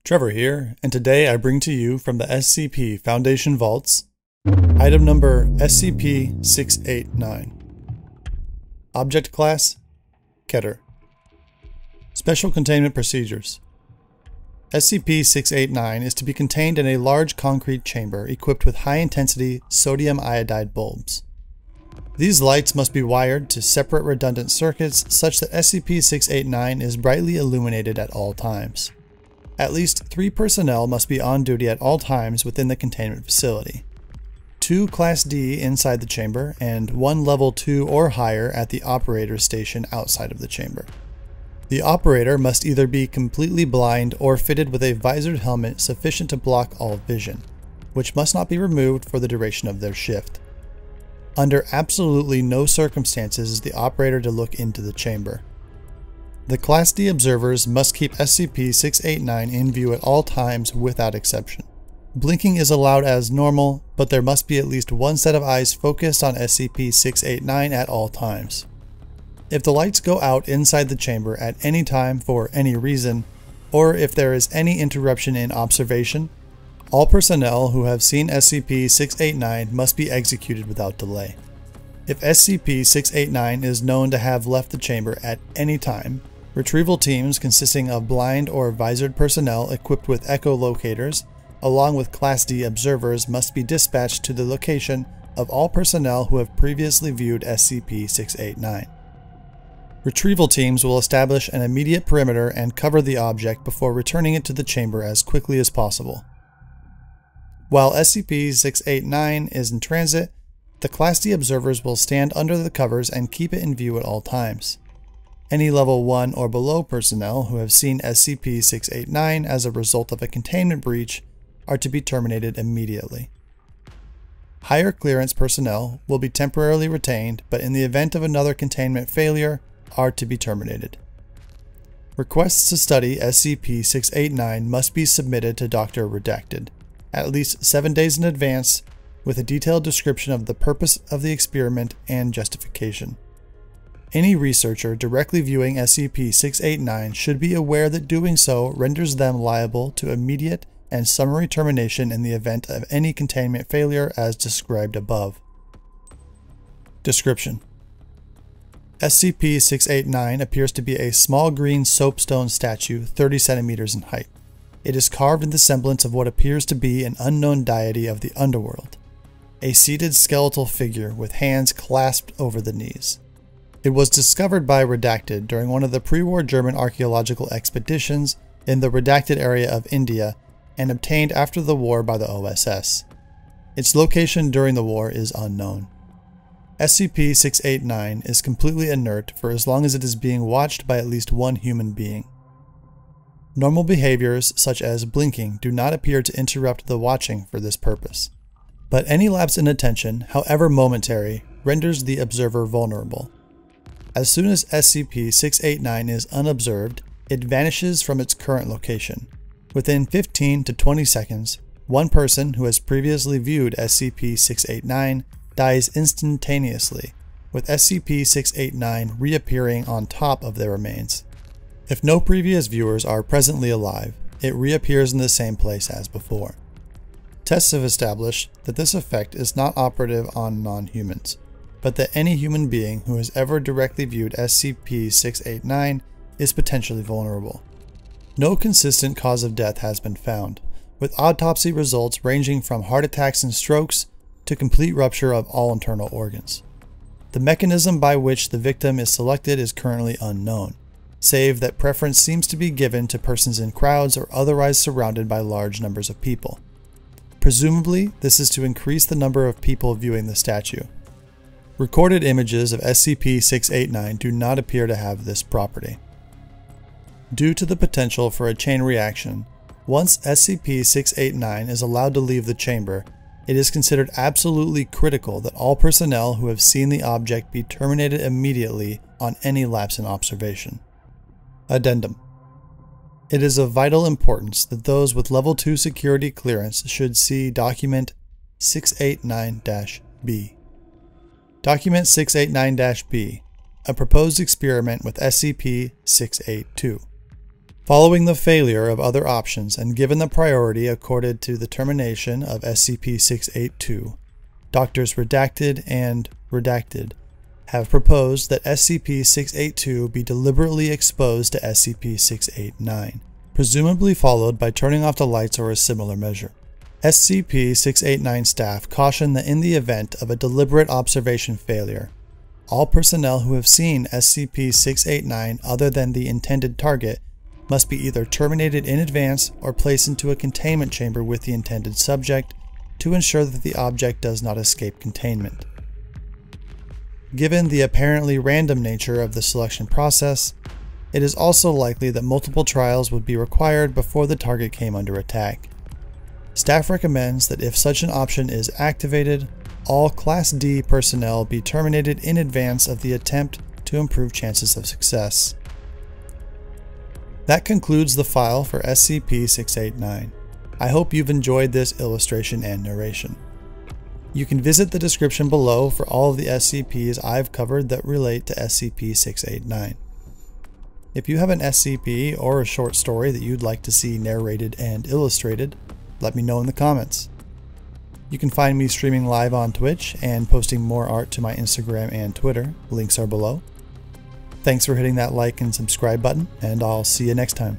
Trevor here, and today I bring to you from the SCP Foundation Vaults, item number SCP-689. Object Class: Keter. Special Containment Procedures. SCP-689 is to be contained in a large concrete chamber equipped with high-intensity sodium iodide bulbs. These lights must be wired to separate redundant circuits such that SCP-689 is brightly illuminated at all times. At least 3 personnel must be on duty at all times within the containment facility. 2 Class D inside the chamber, and 1 Level 2 or higher at the operator's station outside of the chamber. The operator must either be completely blind or fitted with a visored helmet sufficient to block all vision, which must not be removed for the duration of their shift. Under absolutely no circumstances is the operator to look into the chamber. The Class D observers must keep SCP-689 in view at all times without exception. Blinking is allowed as normal, but there must be at least 1 set of eyes focused on SCP-689 at all times. If the lights go out inside the chamber at any time for any reason, or if there is any interruption in observation, all personnel who have seen SCP-689 must be executed without delay. If SCP-689 is known to have left the chamber at any time, retrieval teams consisting of blind or visored personnel equipped with echolocators, along with Class D observers, must be dispatched to the location of all personnel who have previously viewed SCP-689. Retrieval teams will establish an immediate perimeter and cover the object before returning it to the chamber as quickly as possible. While SCP-689 is in transit, the Class D observers will stand under the covers and keep it in view at all times. Any Level 1 or below personnel who have seen SCP-689 as a result of a containment breach are to be terminated immediately. Higher clearance personnel will be temporarily retained, but in the event of another containment failure, are to be terminated. Requests to study SCP-689 must be submitted to Dr. Redacted at least 7 days in advance, with a detailed description of the purpose of the experiment and justification. Any researcher directly viewing SCP-689 should be aware that doing so renders them liable to immediate and summary termination in the event of any containment failure as described above. Description: SCP-689 appears to be a small green soapstone statue 30 centimeters in height. It is carved in the semblance of what appears to be an unknown deity of the underworld, a seated skeletal figure with hands clasped over the knees. It was discovered by Redacted during one of the pre-war German archaeological expeditions in the Redacted area of India and obtained after the war by the OSS. Its location during the war is unknown. SCP-689 is completely inert for as long as it is being watched by at least 1 human being. Normal behaviors such as blinking do not appear to interrupt the watching for this purpose, but any lapse in attention, however momentary, renders the observer vulnerable. As soon as SCP-689 is unobserved, it vanishes from its current location. Within 15 to 20 seconds, 1 person who has previously viewed SCP-689 dies instantaneously, with SCP-689 reappearing on top of their remains. If no previous viewers are presently alive, it reappears in the same place as before. Tests have established that this effect is not operative on non-humans, but that any human being who has ever directly viewed SCP-689 is potentially vulnerable. No consistent cause of death has been found, with autopsy results ranging from heart attacks and strokes to complete rupture of all internal organs. The mechanism by which the victim is selected is currently unknown, save that preference seems to be given to persons in crowds or otherwise surrounded by large numbers of people. Presumably, this is to increase the number of people viewing the statue. Recorded images of SCP-689 do not appear to have this property. Due to the potential for a chain reaction, once SCP-689 is allowed to leave the chamber, it is considered absolutely critical that all personnel who have seen the object be terminated immediately on any lapse in observation. Addendum: it is of vital importance that those with Level 2 security clearance should see Document 689-B. Document 689-B, a proposed experiment with SCP-682. Following the failure of other options and given the priority accorded to the termination of SCP-682, Doctors Redacted and Redacted have proposed that SCP-682 be deliberately exposed to SCP-689, presumably followed by turning off the lights or a similar measure. SCP-689 staff caution that in the event of a deliberate observation failure, all personnel who have seen SCP-689 other than the intended target must be either terminated in advance or placed into a containment chamber with the intended subject to ensure that the object does not escape containment. Given the apparently random nature of the selection process, it is also likely that multiple trials would be required before the target came under attack. Staff recommends that if such an option is activated, all Class D personnel be terminated in advance of the attempt to improve chances of success. That concludes the file for SCP-689. I hope you've enjoyed this illustration and narration. You can visit the description below for all of the SCPs I've covered that relate to SCP-689. If you have an SCP or a short story that you'd like to see narrated and illustrated, let me know in the comments. You can find me streaming live on Twitch and posting more art to my Instagram and Twitter. Links are below. Thanks for hitting that like and subscribe button, and I'll see you next time.